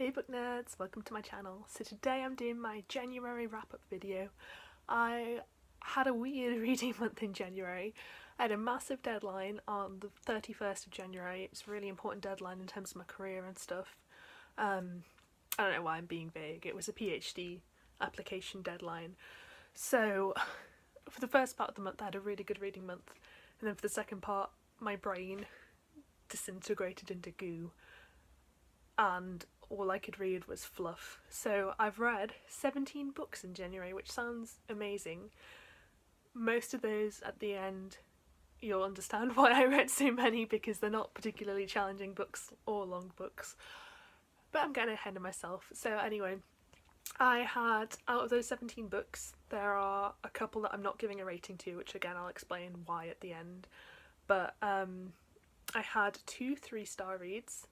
Hey book nerds, welcome to my channel. So today I'm doing my January wrap-up video. I had a weird reading month in January. I had a massive deadline on the 31st of January. It's a really important deadline in terms of my career and stuff. I don't know why I'm being vague. It was a PhD application deadline. So for the first part of the month I had a really good reading month, and then for the second part my brain disintegrated into goo and all I could read was fluff. So I've read 17 books in January, which sounds amazing. Most of those at the end you'll understand why I read so many, because they're not particularly challenging books or long books. But I'm getting ahead of myself. So anyway, I had, out of those 17 books, there are a couple that I'm not giving a rating to, which again I'll explain why at the end. But I had 2 3-star reads,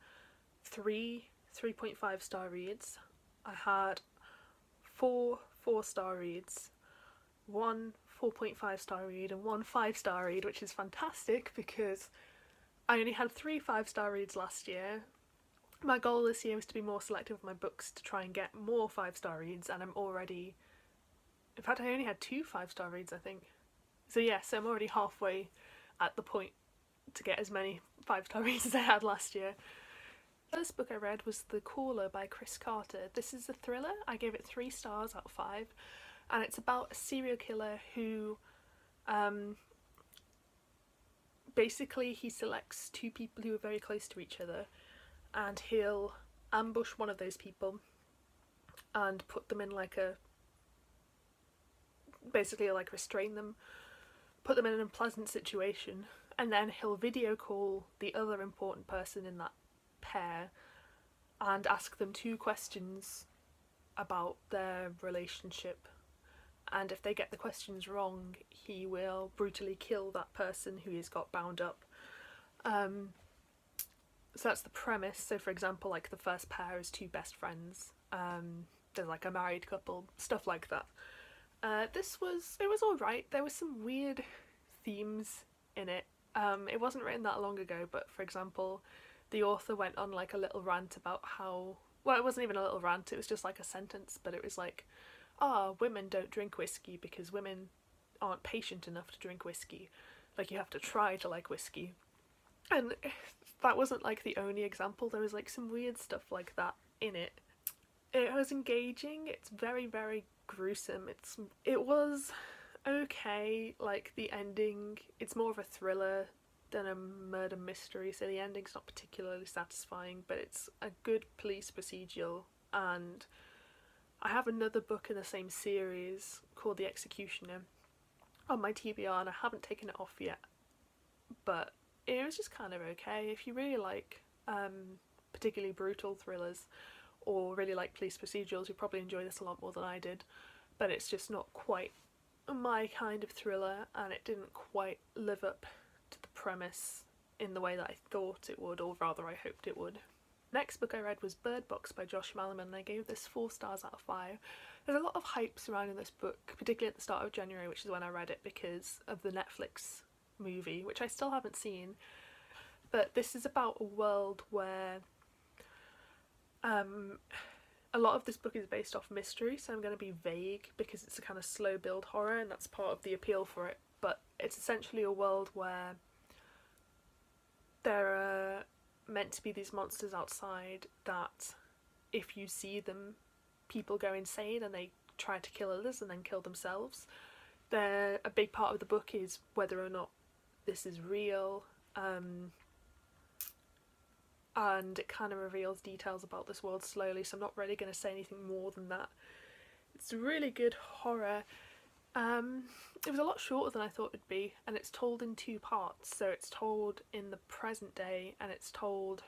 3 3.5 star reads, I had 4 4-star reads, 1 4.5 star read and 1 5-star read, which is fantastic because I only had 3 5-star reads last year. My goal this year was to be more selective with my books to try and get more 5-star reads, and I'm already, in fact I only had 2 5-star reads I think. So yeah, so I'm already halfway at the point to get as many 5-star reads as I had last year. The first book I read was The Caller by Chris Carter. This is a thriller. I gave it 3 stars out of 5, and it's about a serial killer who basically he selects 2 people who are very close to each other, and he'll ambush one of those people and put them in basically restrain them, put them in an unpleasant situation, and then he'll video call the other important person in that pair and ask them 2 questions about their relationship, and if they get the questions wrong he will brutally kill that person who he's got bound up. So that's the premise. So for example, the first pair is 2 best friends, there's a married couple, stuff like that. It was alright. There were some weird themes in it. It wasn't written that long ago, but for example the author went on a little rant about how, well, it wasn't even a little rant, it was just a sentence, but it was women don't drink whiskey because women aren't patient enough to drink whiskey. You have to try to like whiskey. And that wasn't the only example. There was some weird stuff like that in it. It was engaging. It's very, very gruesome. It was okay. The ending, it's more of a thriller than a murder mystery, so the ending's not particularly satisfying, but it's a good police procedural. And I have another book in the same series called The Executioner on my TBR, and I haven't taken it off yet, but it was just kind of okay. If you really like particularly brutal thrillers or really like police procedurals, you'll probably enjoy this a lot more than I did, but it's just not quite my kind of thriller, and it didn't quite live up to the premise in the way that I thought it would, or rather I hoped it would. Next book I read was Bird Box by Josh Malerman, and I gave this 4 stars out of 5. There's a lot of hype surrounding this book, particularly at the start of January, which is when I read it because of the Netflix movie, which I still haven't seen. But this is about a world where a lot of this book is based off mystery, so I'm going to be vague because it's a kind of slow build horror, and that's part of the appeal for it. But it's essentially a world where there are meant to be these monsters outside that if you see them, people go insane and they try to kill others and then kill themselves. A big part of the book is whether or not this is real, and it kind of reveals details about this world slowly, so I'm not really going to say anything more than that. It's a really good horror. It was a lot shorter than I thought it'd be, and it's told in 2 parts. So it's told in the present day and it's told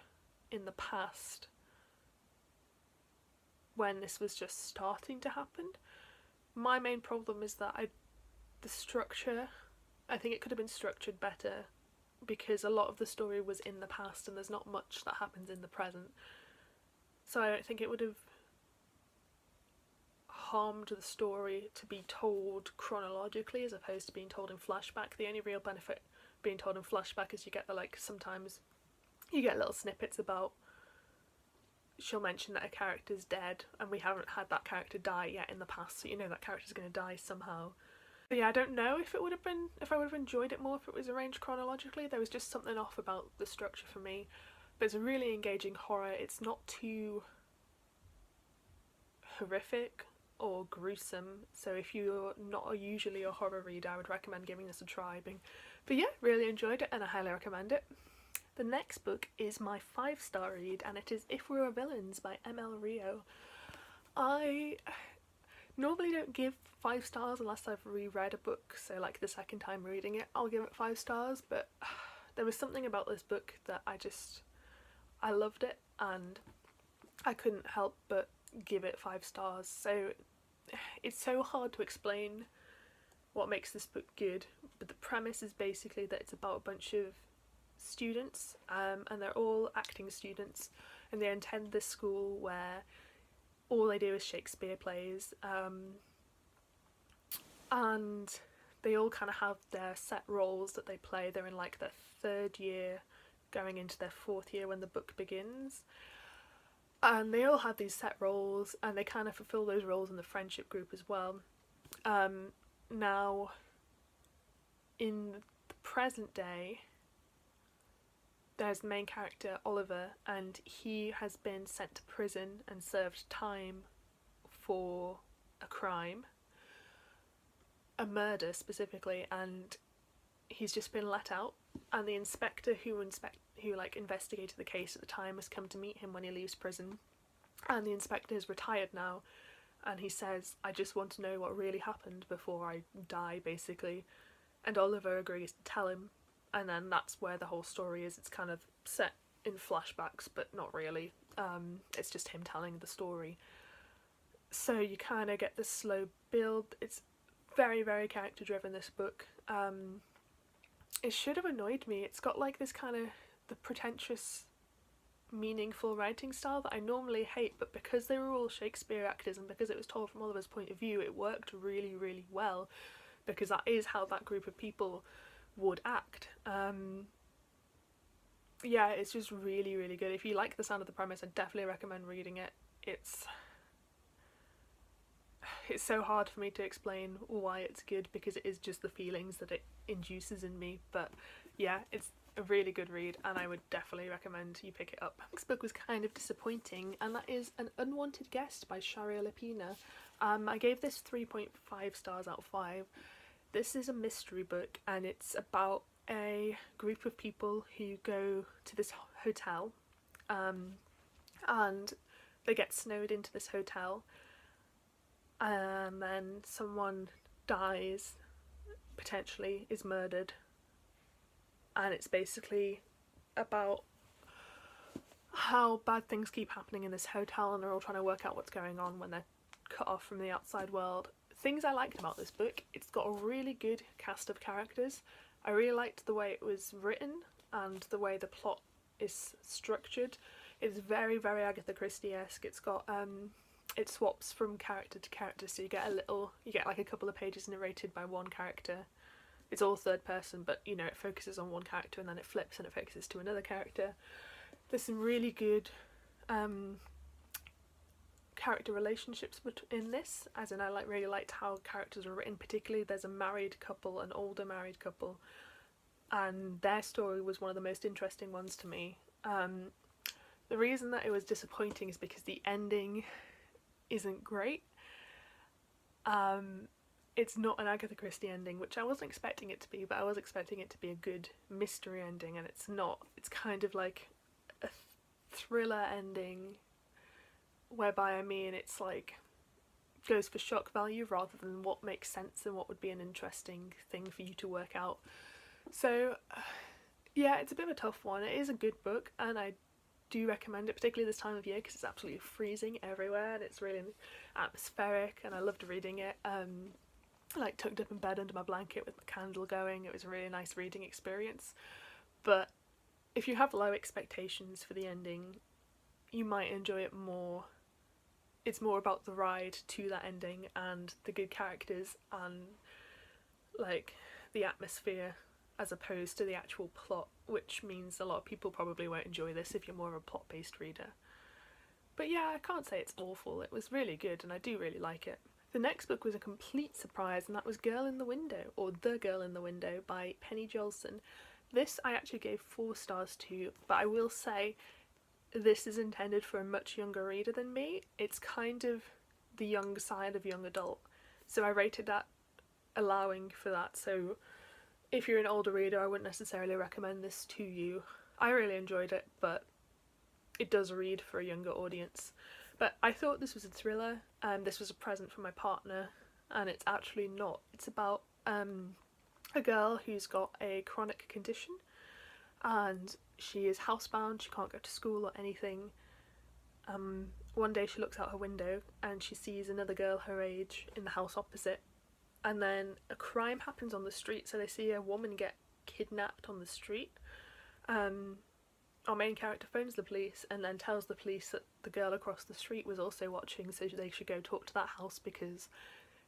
in the past when this was just starting to happen. My main problem is that the structure, I think it could have been structured better, because a lot of the story was in the past and there's not much that happens in the present. So I don't think it would have harmed the story to be told chronologically as opposed to being told in flashback. The only real benefit being told in flashback is you get sometimes you get little snippets about she'll mention that a character's dead and we haven't had that character die yet in the past, so you know that character's going to die somehow. But yeah, I don't know if I would have enjoyed it more if it was arranged chronologically. There was just something off about the structure for me. But it's a really engaging horror. It's not too horrific or gruesome, so if you're not usually a horror reader, I would recommend giving this a try. But yeah, really enjoyed it and I highly recommend it. The next book is my 5-star read, and it is If We Were Villains by M.L. Rio. I normally don't give 5 stars unless I've reread a book, so like the second time reading it I'll give it 5 stars, but there was something about this book that I loved it and I couldn't help but give it 5 stars. So it's so hard to explain what makes this book good, but the premise is basically that it's about a bunch of students, and they're all acting students, and they attend this school where all they do is Shakespeare plays, and they all kind of have their set roles that they play. They're in like their 3rd year going into their 4th year when the book begins, and they all have these set roles and they kind of fulfill those roles in the friendship group as well. Now in the present day there's the main character Oliver, and he has been sent to prison and served time for a crime, a murder specifically, and he's just been let out, and the inspector who investigated the case at the time has come to meet him when he leaves prison, and the inspector is retired now, and he says, I just want to know what really happened before I die, basically, and Oliver agrees to tell him. And then that's where the whole story is. It's kind of set in flashbacks, but not really. It's just him telling the story. So you kind of get this slow build. It's very, very character driven, this book. It should have annoyed me. It's got like this kind of the pretentious, meaningful writing style that I normally hate, but because they were all Shakespeare actors and because it was told from Oliver's point of view, it worked really, really well, because that is how that group of people would act. Yeah, it's just really, really good. If you like the sound of the premise, I definitely recommend reading it. It's so hard for me to explain why it's good, because it is just the feelings that it induces in me, but yeah, it's a really good read and I would definitely recommend you pick it up. Next book was kind of disappointing, and that is An Unwanted Guest by Shari Lapena. I gave this 3.5 stars out of 5. This is a mystery book, and it's about a group of people who go to this hotel, and they get snowed into this hotel, and then someone dies, potentially is murdered, and it's basically about how bad things keep happening in this hotel, and they're all trying to work out what's going on when they're cut off from the outside world. Things I liked about this book: it's got a really good cast of characters. I really liked the way it was written and the way the plot is structured. It's very, very Agatha Christie-esque. It's got it swaps from character to character, so you get like a couple of pages narrated by one character. It's all third person, but you know, it focuses on one character and then it flips and it focuses to another character. There's some really good character relationships in this, as in I really liked how characters were written. Particularly there's a married couple, an older married couple, and their story was one of the most interesting ones to me. The reason that it was disappointing is because the ending isn't great. It's not an Agatha Christie ending, which I wasn't expecting it to be, but I was expecting it to be a good mystery ending, and it's not. It's kind of like a thriller ending, whereby I mean it's like goes for shock value rather than what makes sense and what would be an interesting thing for you to work out. So yeah, it's a bit of a tough one. It is a good book and I do recommend it, particularly this time of year, because it's absolutely freezing everywhere and it's really atmospheric, and I loved reading it. Like tucked up in bed under my blanket with my candle going. It was a really nice reading experience. But if you have low expectations for the ending, you might enjoy it more. It's more about the ride to that ending and the good characters and like the atmosphere, as opposed to the actual plot, which means a lot of people probably won't enjoy this if you're more of a plot-based reader. But yeah, I can't say it's awful. It was really good and I do really like it. The next book was a complete surprise, and that was Girl in the Window, or The Girl in the Window by Penny Joelson. This I actually gave 4 stars to, but I will say this is intended for a much younger reader than me. It's kind of the young side of young adult, so I rated that allowing for that. So if you're an older reader, I wouldn't necessarily recommend this to you. I really enjoyed it, but it does read for a younger audience. But I thought this was a thriller, and this was a present for my partner, and it's actually not. It's about a girl who's got a chronic condition, and she is housebound, she can't go to school or anything. One day she looks out her window and she sees another girl her age in the house opposite, and then a crime happens on the street, so they see a woman get kidnapped on the street. Our main character phones the police and then tells the police that the girl across the street was also watching, so they should go talk to that house because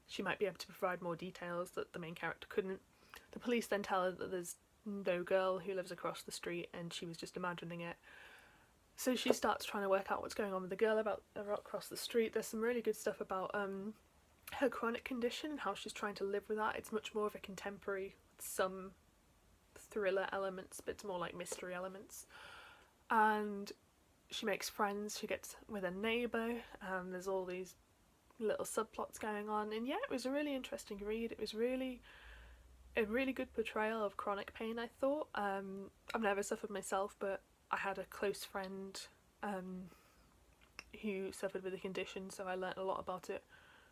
she might be able to provide more details that the main character couldn't. The police then tell her that there's no girl who lives across the street and she was just imagining it. So she starts trying to work out what's going on with the girl about across the street. There's some really good stuff about her chronic condition and how she's trying to live with that. It's much more of a contemporary, with some thriller elements, but it's more like mystery elements. And she makes friends, she gets with a neighbour, and there's all these little subplots going on. And yeah, it was a really interesting read. It was really a really good portrayal of chronic pain, I thought. I've never suffered myself, but I had a close friend who suffered with the condition, so I learnt a lot about it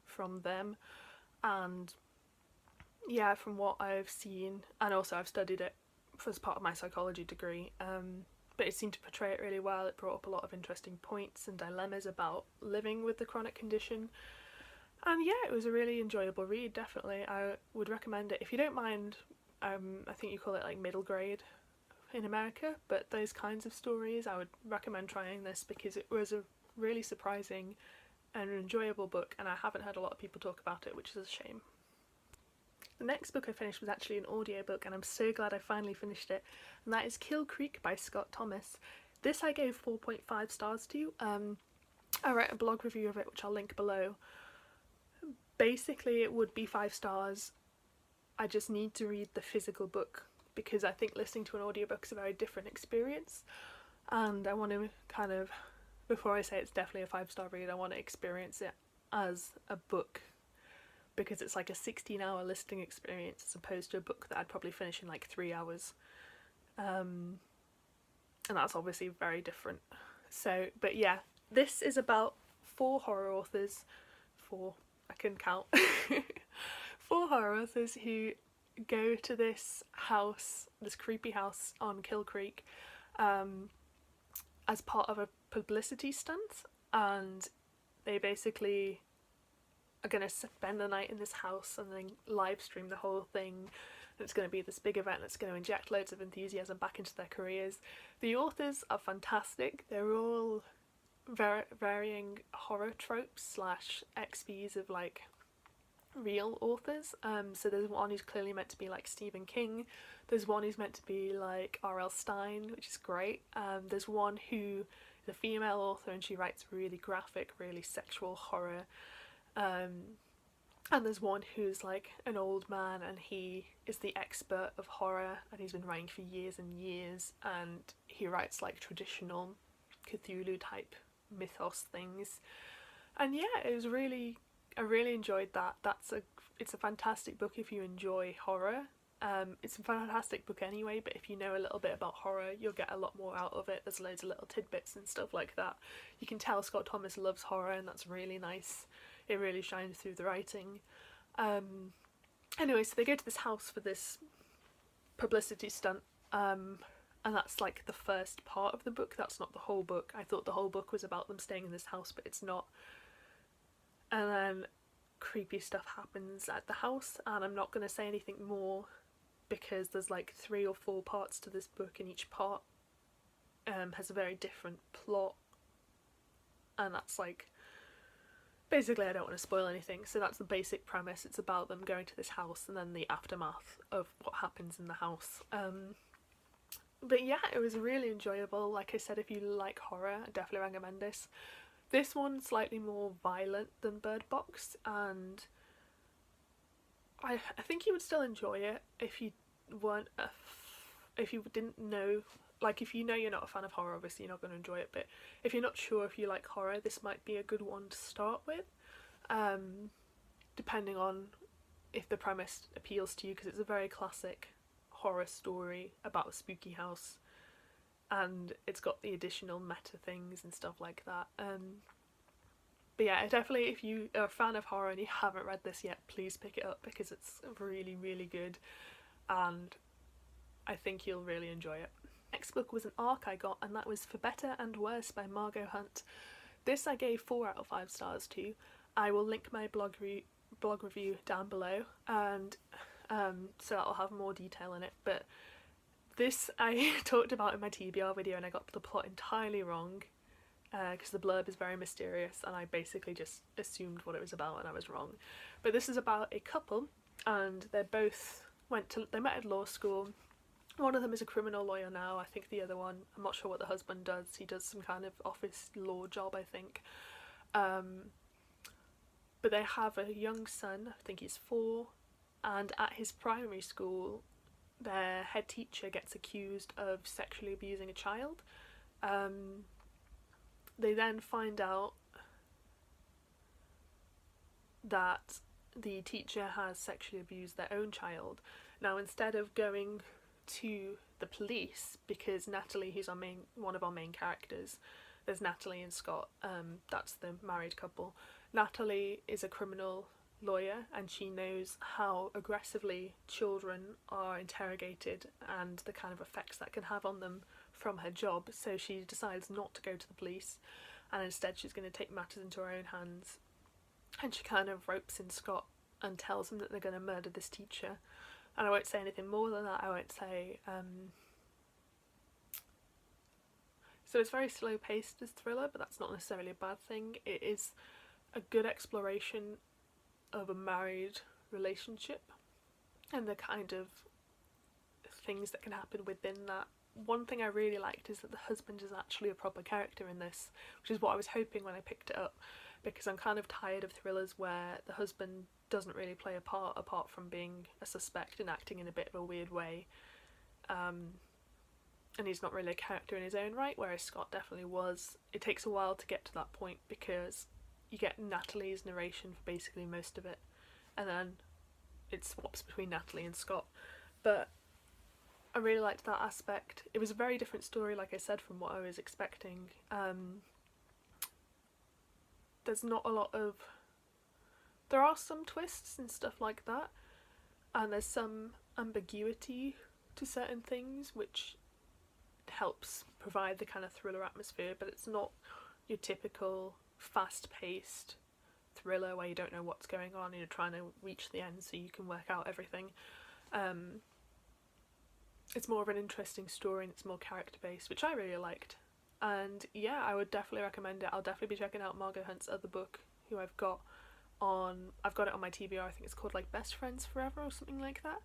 from them. And yeah, from what I've seen, and also I've studied it as part of my psychology degree, but it seemed to portray it really well. It brought up a lot of interesting points and dilemmas about living with the chronic condition. And yeah, it was a really enjoyable read, definitely. I would recommend it. If you don't mind, I think you call it like middle grade in America, but those kinds of stories, I would recommend trying this because it was a really surprising and enjoyable book, and I haven't heard a lot of people talk about it, which is a shame. The next book I finished was actually an audiobook, and I'm so glad I finally finished it, and that is Kill Creek by Scott Thomas. This I gave 4.5 stars to. I wrote a blog review of it, which I'll link below. Basically, it would be 5 stars. I just need to read the physical book because I think listening to an audiobook is a very different experience, and I want to kind of, before I say it's definitely a 5-star read, I want to experience it as a book, because it's like a 16-hour listening experience as opposed to a book that I'd probably finish in like 3 hours. And that's obviously very different. So, but yeah, this is about 4 horror authors, 4, I can count, 4 horror authors who go to this house, this creepy house on Kill Creek, as part of a publicity stunt, and they basically are going to spend the night in this house and then live stream the whole thing. And it's going to be this big event that's going to inject loads of enthusiasm back into their careers. The authors are fantastic. They're all varying horror tropes / XPs of like real authors. So there's one who's clearly meant to be like Stephen King. There's one who's meant to be like R.L. Stine, which is great. There's one who is a female author and she writes really graphic, really sexual horror. And there's one who's like an old man and he is the expert of horror and he's been writing for years and years, and he writes like traditional Cthulhu type mythos things. And yeah, I really enjoyed that. It's a fantastic book if you enjoy horror. It's a fantastic book anyway, but if you know a little bit about horror, you'll get a lot more out of it. There's loads of little tidbits and stuff like that. You can tell Scott Thomas loves horror, and that's really nice. It really shines through the writing. Anyway, so they go to this house for this publicity stunt, and that's like the first part of the book. That's not the whole book. I thought the whole book was about them staying in this house, but it's not. And then creepy stuff happens at the house, and I'm not going to say anything more because there's like 3 or 4 parts to this book, and each part has a very different plot, and that's like, basically I don't want to spoil anything. So that's the basic premise. It's about them going to this house and then the aftermath of what happens in the house. But yeah, it was really enjoyable. Like I said, if you like horror, I definitely recommend this. This one's slightly more violent than Bird Box, and I think you would still enjoy it if you weren't if you didn't know, like if you know you're not a fan of horror, obviously you're not going to enjoy it, but if you're not sure if you like horror, this might be a good one to start with, depending on if the premise appeals to you, because it's a very classic horror story about a spooky house, and it's got the additional meta things and stuff like that. But yeah, definitely if you are a fan of horror and you haven't read this yet, please pick it up, because it's really, really good, and I think you'll really enjoy it. Next book was an ARC I got, and that was For Better and Worse by Margot Hunt. This I gave 4 out of 5 stars to. I will link my blog review down below, and so that'll have more detail in it, but this I talked about in my TBR video and I got the plot entirely wrong, because the blurb is very mysterious and I basically just assumed what it was about and I was wrong. But this is about a couple, and they both they met at law school. One of them is a criminal lawyer now. I think the other one, I'm not sure what the husband does. He does some kind of office law job, I think. But they have a young son, I think he's 4, and at his primary school, their head teacher gets accused of sexually abusing a child. They then find out that the teacher has sexually abused their own child. Now, instead of going to the police, because Natalie, who's one of our main characters, there's Natalie and Scott, that's the married couple. Natalie is a criminal lawyer and she knows how aggressively children are interrogated and the kind of effects that can have on them from her job, so she decides not to go to the police and instead she's going to take matters into her own hands, and she kind of ropes in Scott and tells him that they're going to murder this teacher. And I won't say anything more than that. I won't say so it's very slow paced, this thriller, but that's not necessarily a bad thing. It is a good exploration of a married relationship and the kind of things that can happen within that. One thing I really liked is that the husband is actually a proper character in this, which is what I was hoping when I picked it up, because I'm kind of tired of thrillers where the husband doesn't really play a part apart from being a suspect and acting in a bit of a weird way, and he's not really a character in his own right, whereas Scott definitely was. It takes a while to get to that point because you get Natalie's narration for basically most of it, and then it swaps between Natalie and Scott. But I really liked that aspect. It was a very different story, like I said, from what I was expecting. There's not a lot of... There are some twists and stuff like that, and there's some ambiguity to certain things, which helps provide the kind of thriller atmosphere, but it's not your typical fast-paced thriller where you don't know what's going on and you're trying to reach the end so you can work out everything. It's more of an interesting story and it's more character-based, which I really liked. And yeah, I would definitely recommend it. I'll definitely be checking out Margot Hunt's other book, who I've got it on my TBR. I think it's called like Best Friends Forever or something like that.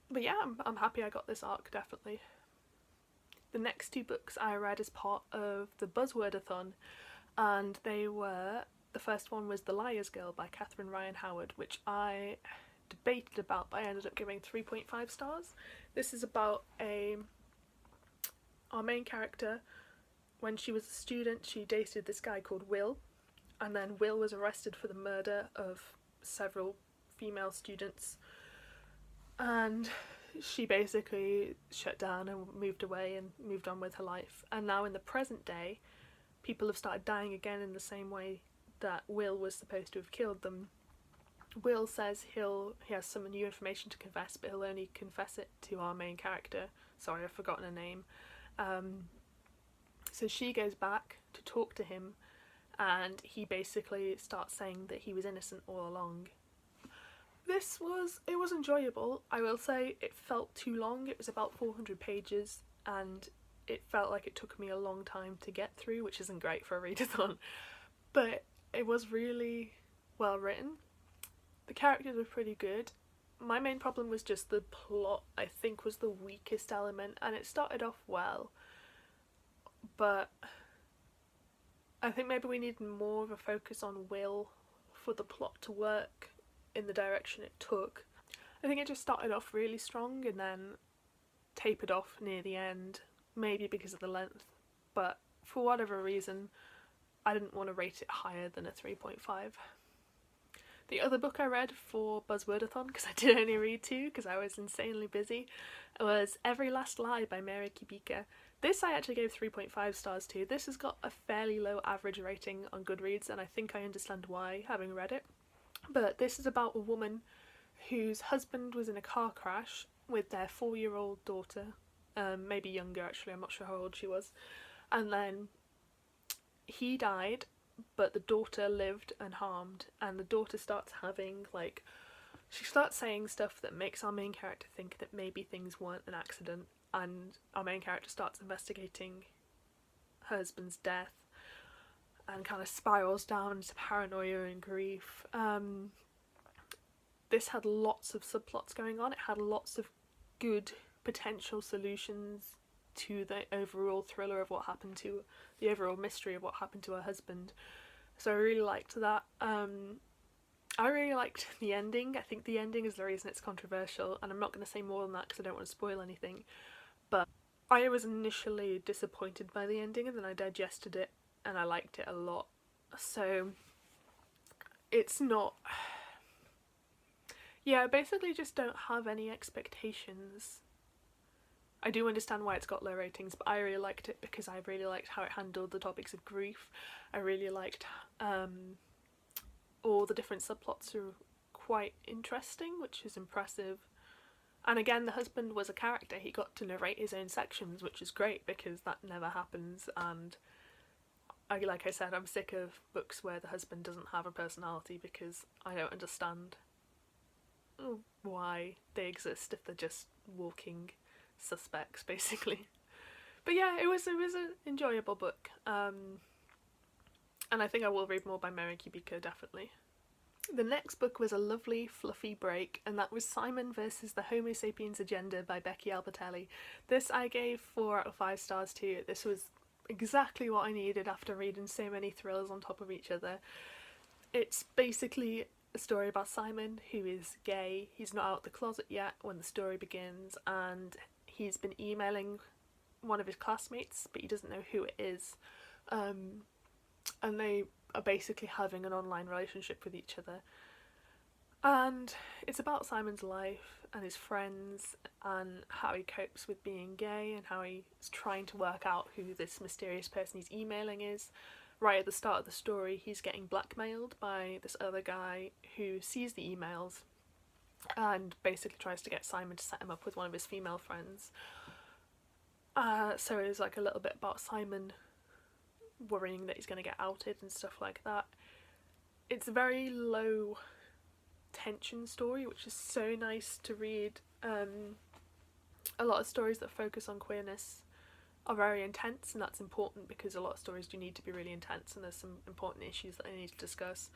But yeah, I'm happy I got this arc, definitely. The next 2 books I read as part of the Buzzword-a-thon, and they were, the first one was The Liar's Girl by Catherine Ryan Howard, which I debated about, but I ended up giving 3.5 stars. This is about our main character. When she was a student, she dated this guy called Will, and then Will was arrested for the murder of several female students, and she basically shut down and moved away and moved on with her life. And now in the present day, people have started dying again in the same way that Will was supposed to have killed them. Will says he has some new information to confess, but he'll only confess it to our main character. Sorry, I've forgotten her name. So she goes back to talk to him, and he basically starts saying that he was innocent all along. It was enjoyable. I will say it felt too long. It was about 400 pages and it felt like it took me a long time to get through, which isn't great for a readathon, but it was really well written. The characters were pretty good. My main problem was just the plot, I think, was the weakest element, and it started off well, but I think maybe we need more of a focus on Will for the plot to work in the direction it took. I think it just started off really strong and then tapered off near the end, maybe because of the length, but for whatever reason I didn't want to rate it higher than a 3.5. The other book I read for Buzzwordathon, because I did only read 2 because I was insanely busy, was Every Last Lie by Mary Kubica. This I actually gave 3.5 stars to. This has got a fairly low average rating on Goodreads, and I think I understand why, having read it. But this is about a woman whose husband was in a car crash with their 4-year-old daughter, maybe younger actually, I'm not sure how old she was, and then he died, but the daughter lived unharmed, and the daughter starts having, like, she starts saying stuff that makes our main character think that maybe things weren't an accident, and our main character starts investigating her husband's death and kind of spirals down into paranoia and grief. This had lots of subplots going on. It had lots of good potential solutions to the overall thriller of what happened to, the overall mystery of what happened to her husband. So I really liked that. I really liked the ending. I think the ending is the reason it's controversial, and I'm not going to say more than that because I don't want to spoil anything. But I was initially disappointed by the ending, and then I digested it and I liked it a lot. So it's not... Yeah, I basically just don't have any expectations. I do understand why it's got low ratings, but I really liked it because I really liked how it handled the topics of grief. I really liked all the different subplots are quite interesting, which is impressive. And again, the husband was a character. He got to narrate his own sections, which is great because that never happens. And like I said, I'm sick of books where the husband doesn't have a personality because I don't understand why they exist if they're just walking suspects, basically. But yeah, it was an enjoyable book, and I think I will read more by Mary Kubica, definitely. The next book was a lovely fluffy break, and that was Simon versus the Homo Sapiens Agenda by Becky Albertalli. This I gave 4 out of 5 stars to. This was exactly what I needed after reading so many thrillers on top of each other. It's basically a story about Simon, who is gay. He's not out the closet yet when the story begins, and he's been emailing one of his classmates, but he doesn't know who it is. And they are basically having an online relationship with each other. And it's about Simon's life and his friends and how he copes with being gay and how he's trying to work out who this mysterious person he's emailing is. Right at the start of the story, he's getting blackmailed by this other guy who sees the emails and basically tries to get Simon to set him up with one of his female friends. So it's like a little bit about Simon worrying that he's going to get outed and stuff like that. It's a very low tension story, which is so nice to read. A lot of stories that focus on queerness are very intense, and that's important because a lot of stories do need to be really intense and there's some important issues that I need to discuss.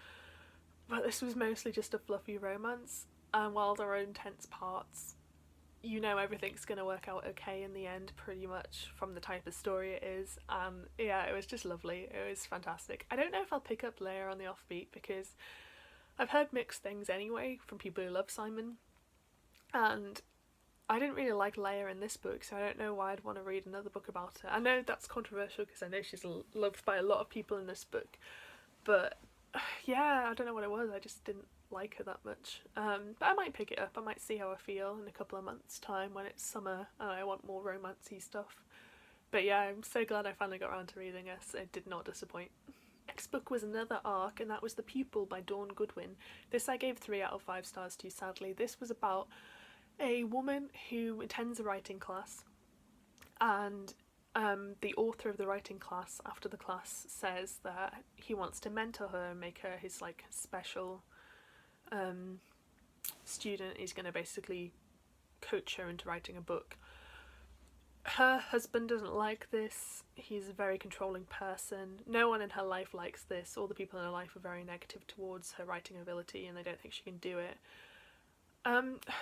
But this was mostly just a fluffy romance, and while there are intense parts, you know everything's going to work out okay in the end, pretty much, from the type of story it is. And yeah, it was just lovely. It was fantastic. I don't know if I'll pick up Leia on the Offbeat because I've heard mixed things anyway from people who love Simon, and I didn't really like Leia in this book, so I don't know why I'd want to read another book about her. I know that's controversial because I know she's loved by a lot of people in this book, but yeah, I don't know what it was, I just didn't like her that much. But I might pick it up. I might see how I feel in a couple of months' time when it's summer and I want more romancy stuff. But yeah, I'm so glad I finally got around to reading this. It did not disappoint. Next book was another arc, and that was The Pupil by Dawn Goodwin. This I gave 3 out of 5 stars to, sadly. This was about a woman who attends a writing class, and the author of the writing class, after the class, says that he wants to mentor her and make her his like special student. He's going to basically coach her into writing a book. Her husband doesn't like this. He's a very controlling person. No one in her life likes this. All the people in her life are very negative towards her writing ability and they don't think she can do it.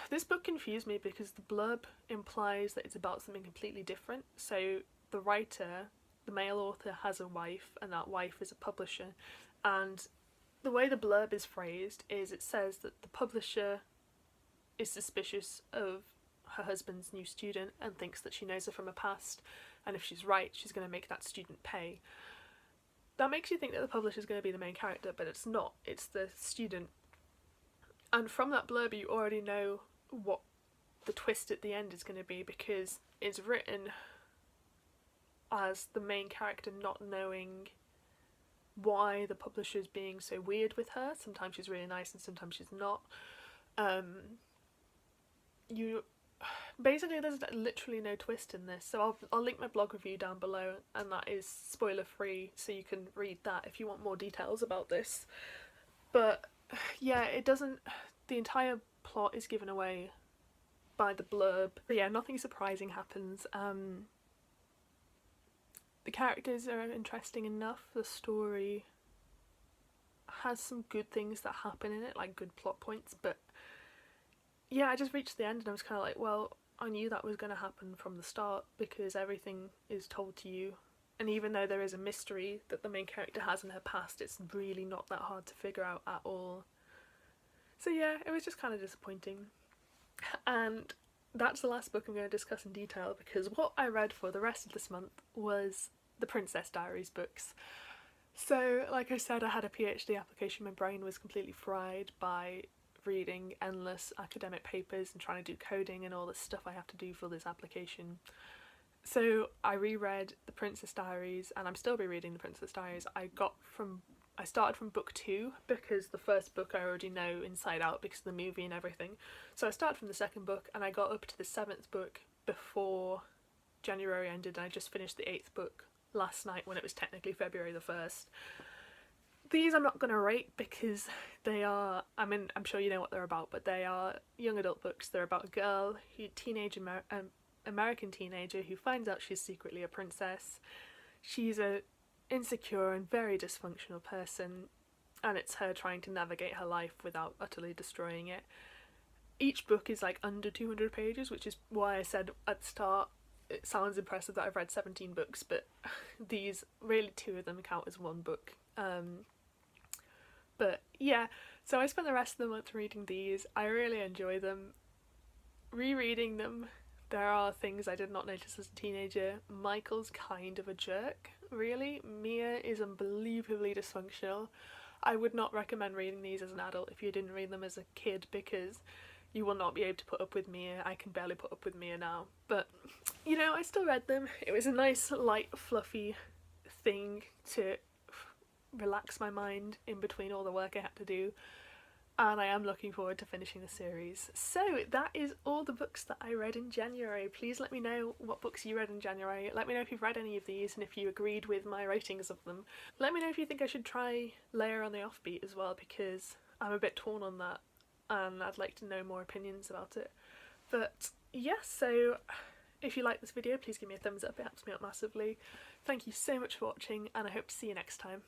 This book confused me because the blurb implies that it's about something completely different. So the writer, the male author has a wife, and that wife is a publisher, and the way the blurb is phrased is it says that the publisher is suspicious of her husband's new student and thinks that she knows her from her past, and if she's right, she's going to make that student pay. That makes you think that the publisher is going to be the main character, but it's not. It's the student. And from that blurb, you already know what the twist at the end is going to be, because it's written as the main character not knowing why the publisher's being so weird with her. Sometimes she's really nice and sometimes she's not. Basically, there's literally no twist in this, so I'll link my blog review down below, and that is spoiler free, so you can read that if you want more details about this. But yeah, it doesn't, the entire plot is given away by the blurb. But yeah, nothing surprising happens. The characters are interesting enough, the story has some good things that happen in it, like good plot points, but yeah, I just reached the end and I was kind of like, well, I knew that was going to happen from the start because everything is told to you, and even though there is a mystery that the main character has in her past, it's really not that hard to figure out at all. So yeah, it was just kind of disappointing. And that's the last book I'm going to discuss in detail, because what I read for the rest of this month was the Princess Diaries books. So like I said, I had a PhD application, my brain was completely fried by reading endless academic papers and trying to do coding and all the stuff I have to do for this application. So I reread the Princess Diaries, and I'm still rereading the Princess Diaries. I started from book 2 because the first book I already know inside out because of the movie and everything. So I started from the second book and I got up to the 7th book before January ended, and I just finished the 8th book last night when it was technically February the 1st. These I'm not going to rate because they are, I mean, I'm sure you know what they're about, but they are young adult books. They're about a girl, American teenager who finds out she's secretly a princess. She's a insecure and very dysfunctional person, and it's her trying to navigate her life without utterly destroying it. Each book is like under 200 pages, which is why I said at the start it sounds impressive that I've read 17 books, but these, really 2 of them count as 1 book. But yeah, so I spent the rest of the month reading these. I really enjoy them. Rereading them, there are things I did not notice as a teenager. Michael's kind of a jerk, really. Mia is unbelievably dysfunctional. I would not recommend reading these as an adult if you didn't read them as a kid, because you will not be able to put up with Mia. I can barely put up with Mia now. But, you know, I still read them. It was a nice, light, fluffy thing to relax my mind in between all the work I had to do, and I am looking forward to finishing the series. So that is all the books that I read in January. Please let me know what books you read in January. Let me know if you've read any of these and if you agreed with my ratings of them. Let me know if you think I should try Layer on the Offbeat as well, because I'm a bit torn on that and I'd like to know more opinions about it. But yeah, so if you like this video, please give me a thumbs up, it helps me out massively. Thank you so much for watching, and I hope to see you next time.